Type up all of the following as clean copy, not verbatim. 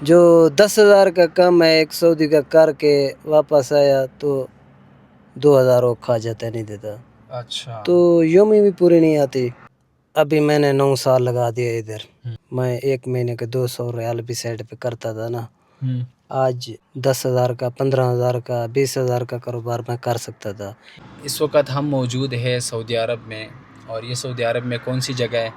جو 10,000 کا کم ہے ایک سعودی کا کر کے واپس آیا تو 2,000 وہ کھا جاتا ہے، نہیں دیتا. اچھا. تو یومی بھی پوری نہیں آتی. ابھی میں نے 9 سال لگا دیا ادھر. میں 1 مہینے کے 200 ریال بھی سائڈ پہ کرتا تھا نا. آج 10,000 کا 15,000 کا 20,000 کا کاروبار میں کر سکتا تھا. اس وقت ہم موجود ہیں سعودی عرب میں، اور یہ سعودی عرب میں کون سی جگہ ہے؟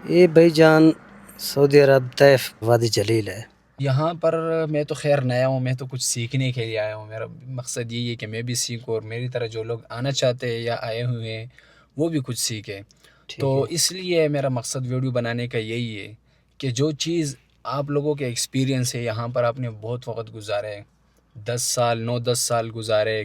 یہ بھائی جان سعودی عرب طیف وادی جلیل ہے. یہاں پر میں تو خیر نیا ہوں، میں تو کچھ سیکھنے کے لیے آیا ہوں. میرا مقصد یہی ہے کہ میں بھی سیکھوں، اور میری طرح جو لوگ آنا چاہتے ہیں یا آئے ہوئے ہیں وہ بھی کچھ سیکھیں. تو اس لیے میرا مقصد ویڈیو بنانے کا یہی ہے کہ جو چیز آپ لوگوں کے ایکسپیرینس ہے، یہاں پر آپ نے بہت وقت گزارے، 10 سال 9-10 سال گزارے،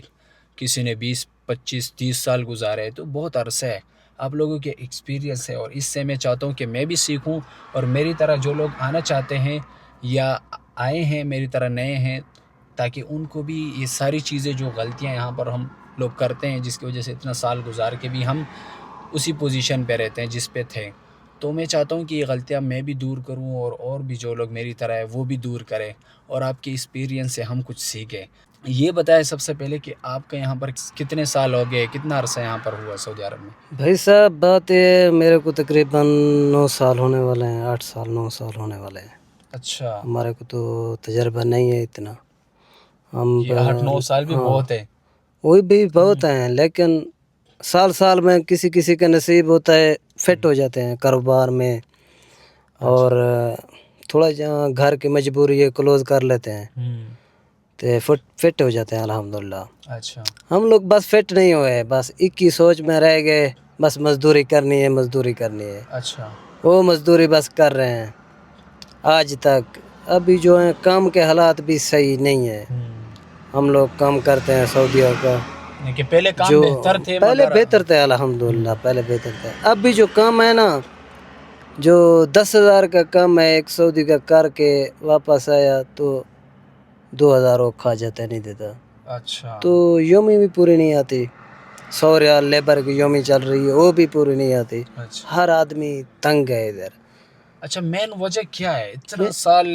کسی نے 20 25 30 سال گزارے، تو بہت عرصہ ہے. آپ لوگوں کے ایکسپیرینس ہے، اور اس سے میں چاہتا ہوں کہ میں بھی سیکھوں، اور میری طرح جو لوگ آنا چاہتے ہیں یا آئے ہیں میری طرح نئے ہیں، تاکہ ان کو بھی یہ ساری چیزیں جو غلطیاں یہاں پر ہم لوگ کرتے ہیں، جس کی وجہ سے اتنا سال گزار کے بھی ہم اسی پوزیشن پہ رہتے ہیں جس پہ تھے، تو میں چاہتا ہوں کہ یہ غلطیاں میں بھی دور کروں، اور بھی جو لوگ میری طرح ہے وہ بھی دور کریں، اور آپ کے ایکسپیرینس سے ہم کچھ سیکھیں. یہ بتائیں سب سے پہلے کہ آپ کا یہاں پر کتنے سال ہو گئے، کتنا عرصہ یہاں پر ہوا سعودی عرب میں؟ بھائی صاحب بات یہ میرے کو تقریباً 9 سال ہونے والے ہیں، 8 سال 9 سال ہونے والے ہیں. اچھا. ہمارے کو تو تجربہ نہیں ہے اتنا. ہم یہ 8-9 سال بھی بہت ہے. وہی بھی بہت ہیں، لیکن سال سال میں کسی کسی کا نصیب ہوتا ہے فٹ ہو جاتے ہیں کاروبار میں، اور تھوڑا جہاں گھر کی مجبوری ہے کلوز کر لیتے ہیں تو فٹ ہو جاتے ہیں الحمدللہ. اچھا. ہم لوگ بس فٹ نہیں ہوئے، بس ایک ہی سوچ میں رہ گئے، بس مزدوری کرنی ہے مزدوری کرنی ہے. اچھا. وہ مزدوری بس کر رہے ہیں آج تک. ابھی جو ہیں کام کے حالات بھی صحیح نہیں ہیں. ہم لوگ کام کرتے ہیں سعودیہ کا، کہ پہلے کام جو بہتر تھے، پہلے مگر بہتر تھے الحمدللہ، پہلے بہتر تھے. اب بھی جو کام ہے نا، جو 10,000 کا کم ہے ایک سعودی کا کر کے واپس آیا تو 2,000 وہ کھا جاتا ہے، نہیں دیتا. اچھا. تو یومی بھی پوری نہیں آتی. 100 ریال لیبر کی یومی چل رہی ہے، وہ بھی پوری نہیں آتی. اچھا. ہر آدمی تنگ ہے ادھر. اچھا، مین وجہ کیا ہے اتنا سال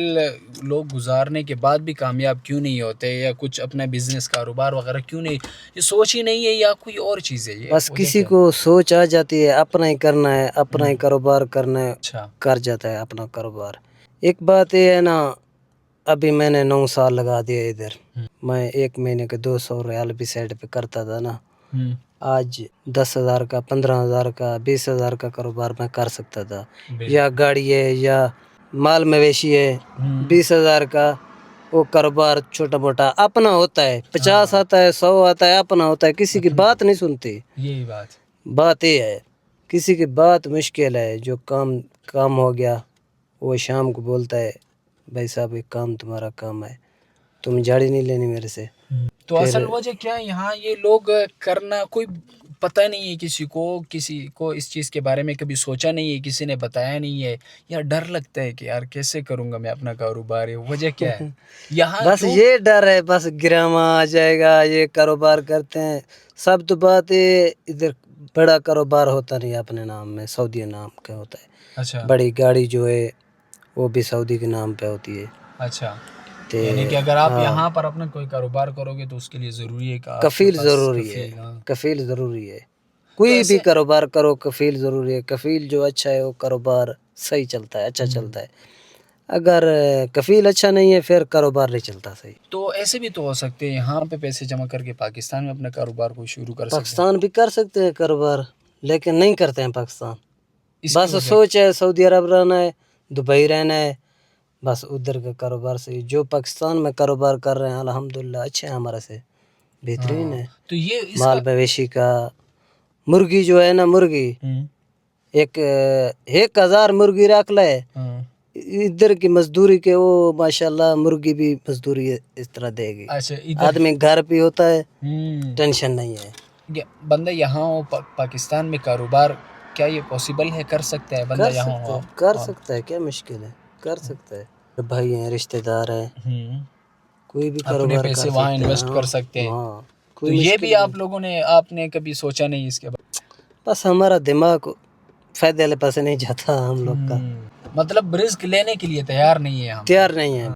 لوگ گزارنے کے بعد بھی کامیاب کیوں نہیں ہوتے، یا کچھ اپنا بزنس کاروبار وغیرہ کیوں نہیں؟ یہ سوچ ہی نہیں ہے یا کوئی اور چیز ہے؟ یہ بس وجہ کسی کیا ہے؟ کو سوچ آ جاتی ہے اپنا ہی کرنا ہے، اپنا ہی کاروبار کرنا ہے، اچھا. کر جاتا ہے اپنا کاروبار. ایک بات یہ ہے نا، ابھی میں نے 9 سال لگا دیا ادھر. میں 1 مہینے کے 200 ریال بھی سائڈ پہ کرتا تھا نا. آج 10,000 کا 15,000 کا 20,000 کا کاروبار میں کر سکتا تھا. یا گاڑی ہے یا مال مویشی ہے، 20,000 کا وہ کاروبار چھوٹا موٹا اپنا ہوتا ہے. 50 آتا ہے، 100 آتا ہے، اپنا ہوتا ہے. کسی کی بات نہیں سنتی. یہی بات یہ ہے، کسی کی بات مشکل ہے. جو کام ہو گیا وہ شام کو بولتا ہے بھائی صاحب ایک کام تمہارا کام ہے، تم جھاڑی نہیں لینی میرے سے. تو اصل وجہ کیا ہے یہاں یہ لوگ کرنا، کوئی پتہ نہیں ہے کسی کو اس چیز کے بارے میں کبھی سوچا نہیں ہے، کسی نے بتایا نہیں ہے، یا ڈر لگتا ہے کہ یار کیسے کروں گا میں اپنا کاروبار؟ وجہ کیا ہے یہاں؟ بس یہ ڈر ہے، بس گراما آ جائے گا، یہ کاروبار کرتے ہیں سب. تو بات یہ ادھر بڑا کاروبار ہوتا نہیں اپنے نام میں، سعودی نام کا ہوتا ہے. اچھا. بڑی گاڑی جو ہے وہ بھی سعودی کے نام پہ ہوتی ہے. اچھا. یعنی کہ اگر آپ یہاں پر اپنا کوئی کاروبار کرو گے تو اس کے لیے ضروری ہے کہ آپ کے کفیل پاس ضروری ہے. کفیل ضروری ہے. کوئی بھی کاروبار کرو کفیل ضروری ہے. کفیل جو اچھا ہے وہ کاروبار صحیح چلتا ہے، اچھا چلتا ہے. اگر کفیل اچھا نہیں ہے پھر کاروبار نہیں چلتا صحیح. تو ایسے بھی تو ہو سکتے ہیں یہاں پہ پیسے جمع کر کے پاکستان میں اپنا کاروبار کو شروع کر سکتے ہیں. پاکستان بھی کر سکتے ہیں کاروبار، لیکن نہیں کرتے ہیں پاکستان. بس سوچ ہے سعودی عرب رہنا ہے، دبئی رہنا ہے، بس ادھر کا کاروبار سے. جو پاکستان میں کاروبار کر رہے ہیں الحمدللہ اچھے ہیں، ہمارے سے بہترین ہے. تو یہ مال مویشی کا، مرغی جو ہے نا، مرغی 1,000 مرغی رکھ لے ادھر کی مزدوری کے، وہ ماشاءاللہ مرغی بھی مزدوری اس طرح دے گی. آدمی گھر پہ ہوتا ہے، ٹینشن نہیں ہے. بندہ یہاں ہو پاکستان میں کاروبار، کیا یہ پوسیبل ہے؟ کر سکتا ہے بندہ یہاں ہو؟ کر سکتا ہے، کیا مشکل ہے، کر سکتا ہے. بھائی ہیں، رشتہ دار ہیں، کوئی بھی اپنے کاروبار پیسے کر وہاں سکتے انویسٹ کر سکتے ہیں. تو یہ بھی آپ نے کبھی سوچا نہیں اس کے بعد؟ بس ہمارا دماغ فائدے والے پاس نہیں جاتا ہم لوگ کا. مطلب رزق لینے کے لیے تیار نہیں ہے، ہم تیار نہیں ہے.